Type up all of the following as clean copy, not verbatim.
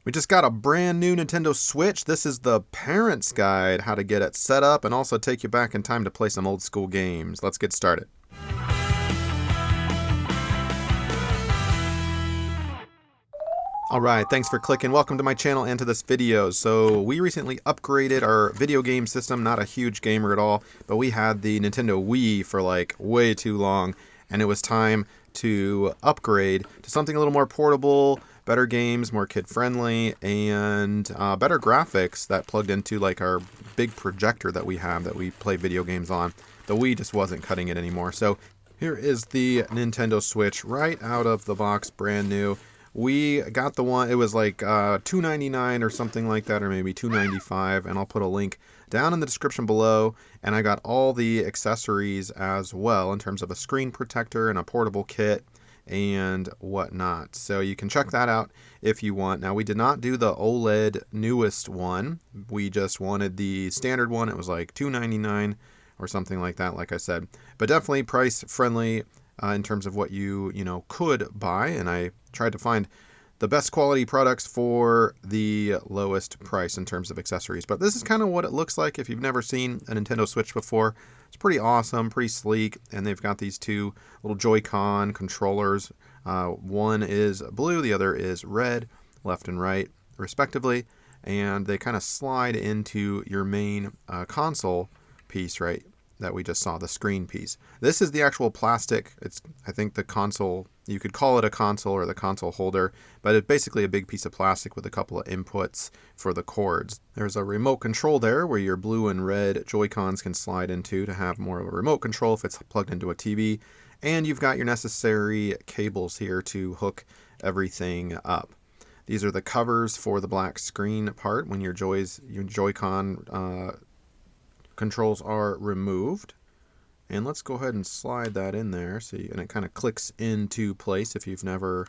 We just got a brand new Nintendo Switch. This is the parent's guide, how to get it set up and also take you back in time to play some old school games. Let's get started. Alright, thanks for clicking. Welcome to my channel and to this video. So we recently upgraded our video game system. Not a huge gamer at all, but we had the Nintendo Wii for like way too long, and it was time to upgrade to something a little more portable, better games, more kid-friendly, and better graphics that plugged into like our big projector that we have that we play video games on. The Wii just wasn't cutting it anymore. So here is the Nintendo Switch right out of the box, brand new. We got the one, it was like $2.99 or something like that, or maybe $2.95, and I'll put a link down in the description below. And I got all the accessories as well in terms of a screen protector and a portable kit and whatnot. So you can check that out if you want. Now, we did not do the OLED newest one. We just wanted the standard one. It was like $2.99 or something like that, like I said. But definitely price friendly in terms of what you could buy. And I tried to find the best quality products for the lowest price in terms of accessories. But this is kind of what it looks like if you've never seen a Nintendo Switch before. It's pretty awesome, pretty sleek, and they've got these two little Joy-Con controllers. One is blue, the other is red, left and right, respectively, and they kind of slide into your main console piece, right, that we just saw, the screen piece. This is the actual plastic. It's, I think, the console. You could call it a console or the console holder, but it's basically a big piece of plastic with a couple of inputs for the cords. There's a remote control there where your blue and red Joy-Cons can slide into to have more of a remote control if it's plugged into a TV. And you've got your necessary cables here to hook everything up. These are the covers for the black screen part when your Joy-Con controls are removed. And let's go ahead and slide that in there, and it kind of clicks into place if you've never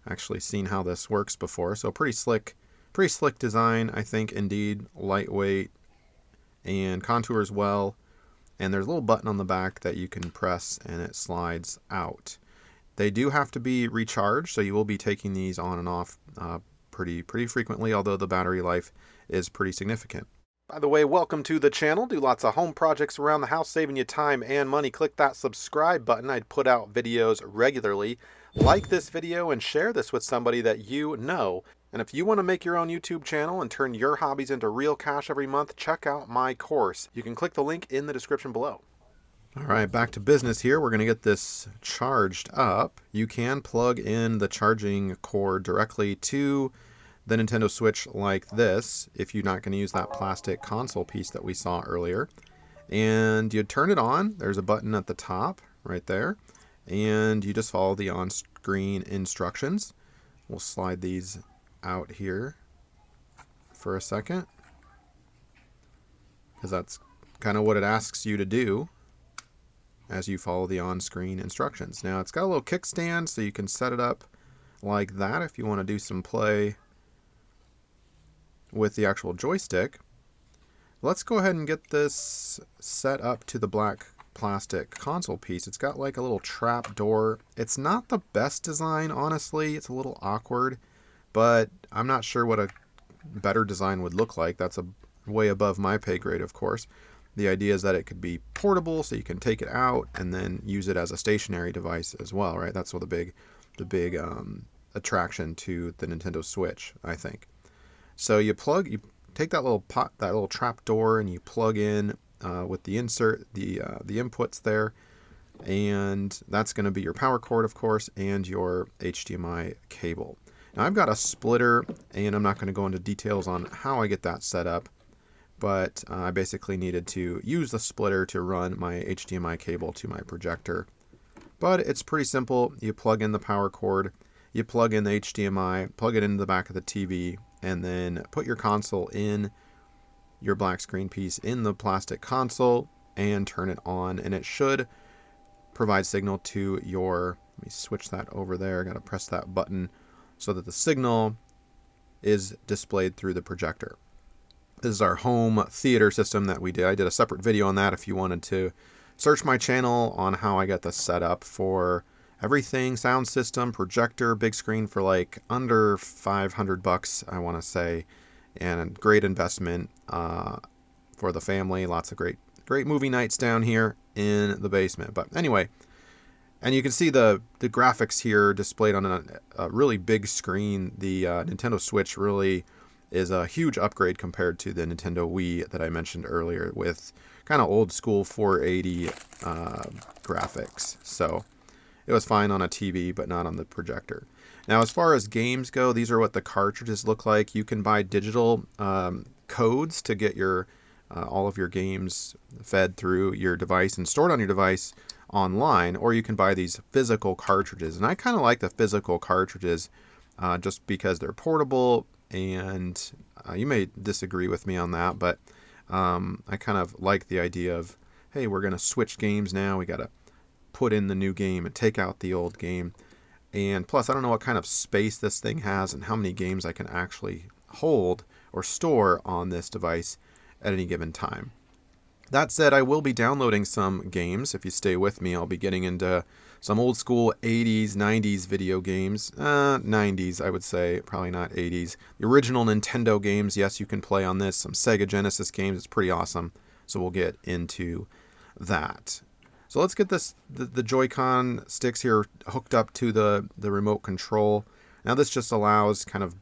actually seen how this works before. So pretty slick design, I think, indeed. Lightweight and contours well. And there's a little button on the back that you can press and it slides out. They do have to be recharged, so you will be taking these on and off pretty frequently, although the battery life is pretty significant. By the way, welcome to the channel. Do lots of home projects around the house, saving you time and money. Click that subscribe button. I put out videos regularly. Like this video and share this with somebody that you know. And if you want to make your own YouTube channel and turn your hobbies into real cash every month, check out my course. You can click the link in the description below. All right, back to business here. We're going to get this charged up. You can plug in the charging cord directly to the Nintendo Switch like this if you're not going to use that plastic console piece that we saw earlier. And you turn it on. There's a button at the top right there, and you just follow the on-screen instructions. We'll slide these out here for a second, because that's kind of what it asks you to do as you follow the on-screen instructions. Now, it's got a little kickstand, so you can set it up like that if you want to do some play with the actual joystick. Let's go ahead and get this set up to the black plastic console piece. It's got like a little trap door. It's not the best design, honestly. It's a little awkward, but I'm not sure what a better design would look like. That's way above my pay grade, of course. The idea is that it could be portable, so you can take it out and then use it as a stationary device as well, right? That's what the big attraction to the Nintendo Switch, I think. So you take that little trap door, and you plug in with the insert, the inputs there, and that's going to be your power cord, of course, and your HDMI cable. Now, I've got a splitter, and I'm not going to go into details on how I get that set up, but I basically needed to use the splitter to run my HDMI cable to my projector. But it's pretty simple. You plug in the power cord, you plug in the HDMI, plug it into the back of the TV, and then put your console in your black screen piece in the plastic console and turn it on, and it should provide signal to your, let me switch that over there, got to press that button so that the signal is displayed through the projector. This is our home theater system that we did. I did a separate video on that if you wanted to search my channel on how I got this set up for everything, sound system, projector, big screen for like under $500, I want to say, and great investment for the family. Lots of great movie nights down here in the basement. But anyway, and you can see the graphics here displayed on a really big screen. The Nintendo Switch really is a huge upgrade compared to the Nintendo Wii that I mentioned earlier, with kind of old school 480 graphics. So it was fine on a TV, but not on the projector. Now, as far as games go, these are what the cartridges look like. You can buy digital codes to get your all of your games fed through your device and stored on your device online, or you can buy these physical cartridges. And I kind of like the physical cartridges just because they're portable, and you may disagree with me on that, but I kind of like the idea of, hey, we're going to switch games now. We got to put in the new game and take out the old game. And plus, I don't know what kind of space this thing has and how many games I can actually hold or store on this device at any given time. That said, I will be downloading some games. If you stay with me, I'll be getting into some old school 80s, 90s video games. 90s, I would say, probably not 80s. The original Nintendo games, yes, you can play on this. Some Sega Genesis games, it's pretty awesome. So we'll get into that. So let's get the Joy-Con sticks here hooked up to the remote control. Now this just allows kind of,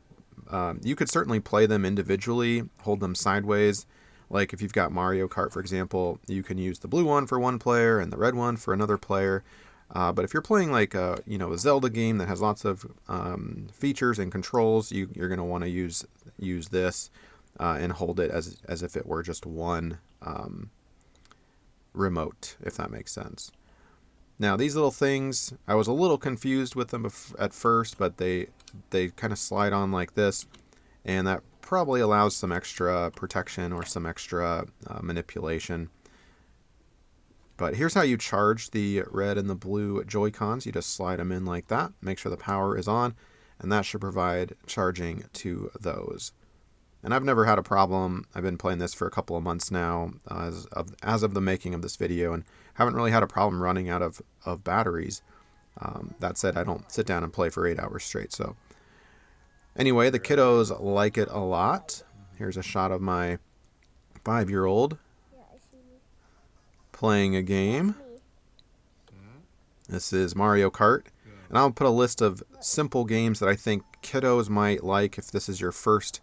you could certainly play them individually, hold them sideways. Like if you've got Mario Kart, for example, you can use the blue one for one player and the red one for another player. But if you're playing like a Zelda game that has lots of features and controls, you're going to want to use this and hold it as if it were just one remote, if that makes sense. Now these little things, I was a little confused with them at first, but they kind of slide on like this, and that probably allows some extra protection or some extra manipulation. But here's how you charge the red and the blue Joy-Cons. You just slide them in like that, make sure the power is on, and that should provide charging to those. And I've never had a problem. I've been playing this for a couple of months now as of the making of this video, and haven't really had a problem running out of batteries. That said, I don't sit down and play for 8 hours straight. So anyway, the kiddos like it a lot. Here's a shot of my 5-year-old playing a game. This is Mario Kart. And I'll put a list of simple games that I think kiddos might like if this is your first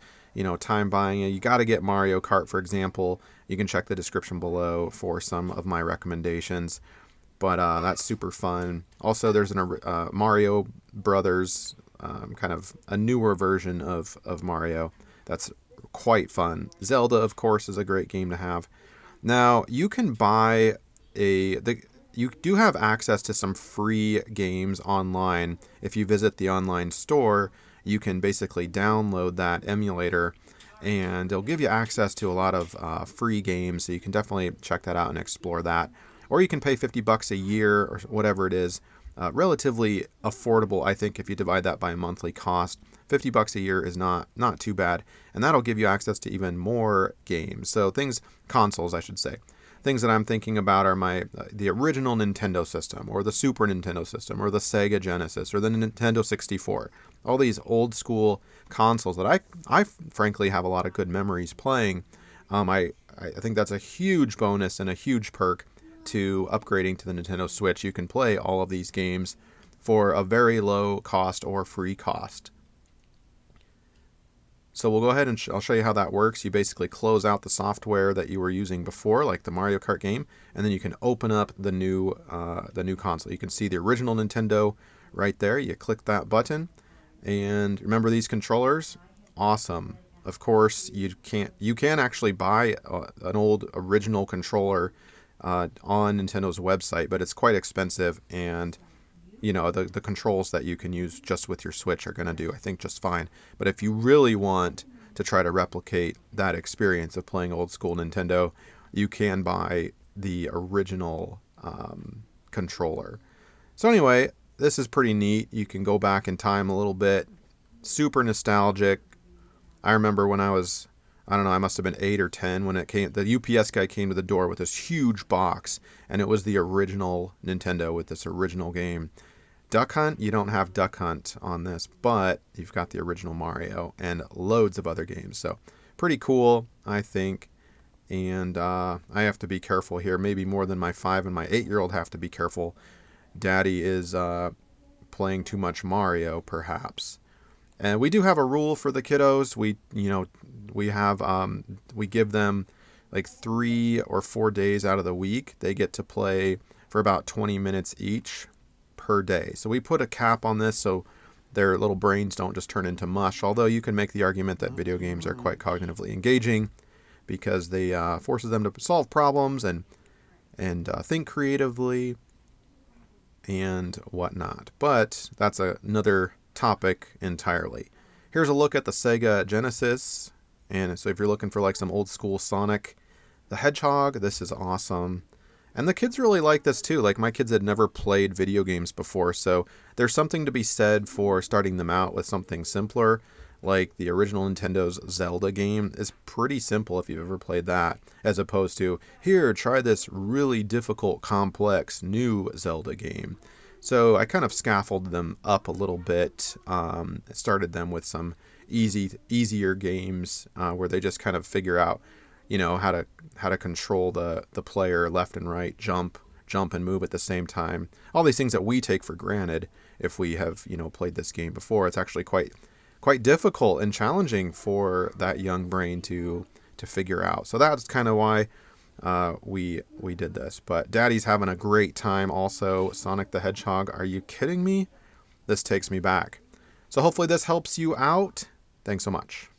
time buying it. You got to get Mario Kart, for example. You can check the description below for some of my recommendations. But that's super fun. Also, there's a Mario Brothers, kind of a newer version of Mario. That's quite fun. Zelda, of course, is a great game to have. Now, you can buy you do have access to some free games online. If you visit the online store, you can basically download that emulator, and it'll give you access to a lot of free games. So you can definitely check that out and explore that. Or you can pay $50 a year or whatever it is. Relatively affordable, I think, if you divide that by a monthly cost. $50 a year is not too bad, and that'll give you access to even more games. So consoles, I should say. Things that I'm thinking about are the original Nintendo system, or the Super Nintendo system, or the Sega Genesis, or the Nintendo 64. All these old school consoles that I frankly have a lot of good memories playing. I think that's a huge bonus and a huge perk to upgrading to the Nintendo Switch. You can play all of these games for a very low cost or free cost. So we'll go ahead and I'll show you how that works. You basically close out the software that you were using before, like the Mario Kart game, and then you can open up the new console. You can see the original Nintendo right there. You click that button, and remember these controllers? Awesome. Of course, you can actually buy an old original controller on Nintendo's website, but it's quite expensive, and the controls that you can use just with your Switch are going to do, I think, just fine. But if you really want to try to replicate that experience of playing old school Nintendo, you can buy the original controller. So anyway, this is pretty neat. You can go back in time a little bit. Super nostalgic. I remember when I was, I don't know, I must have been 8 or 10 when it came. The UPS guy came to the door with this huge box, and it was the original Nintendo with this original game. Duck Hunt, you don't have Duck Hunt on this, but you've got the original Mario and loads of other games. So pretty cool, I think. And I have to be careful here, maybe more than my 5 and my 8-year-old have to be careful. Daddy is playing too much Mario, perhaps. And we do have a rule for the kiddos. We give them like 3 or 4 days out of the week. They get to play for about 20 minutes each per day. So we put a cap on this so their little brains don't just turn into mush. Although you can make the argument that video games are quite cognitively engaging because they forces them to solve problems and think creatively and whatnot. But that's another topic entirely. Here's a look at the Sega Genesis. And so if you're looking for like some old school Sonic the Hedgehog, this is awesome. And the kids really like this too. Like my kids had never played video games before, so there's something to be said for starting them out with something simpler. Like the original Nintendo's Zelda game is pretty simple if you've ever played that, as opposed to, here, try this really difficult, complex, new Zelda game. So I kind of scaffolded them up a little bit, started them with some easier games where they just kind of figure out, how to control the player left and right, jump and move at the same time. All these things that we take for granted if we have, played this game before. It's actually quite difficult and challenging for that young brain to figure out. So that's kind of why we did this. But Daddy's having a great time also. Sonic the Hedgehog, are you kidding me? This takes me back. So hopefully this helps you out. Thanks so much.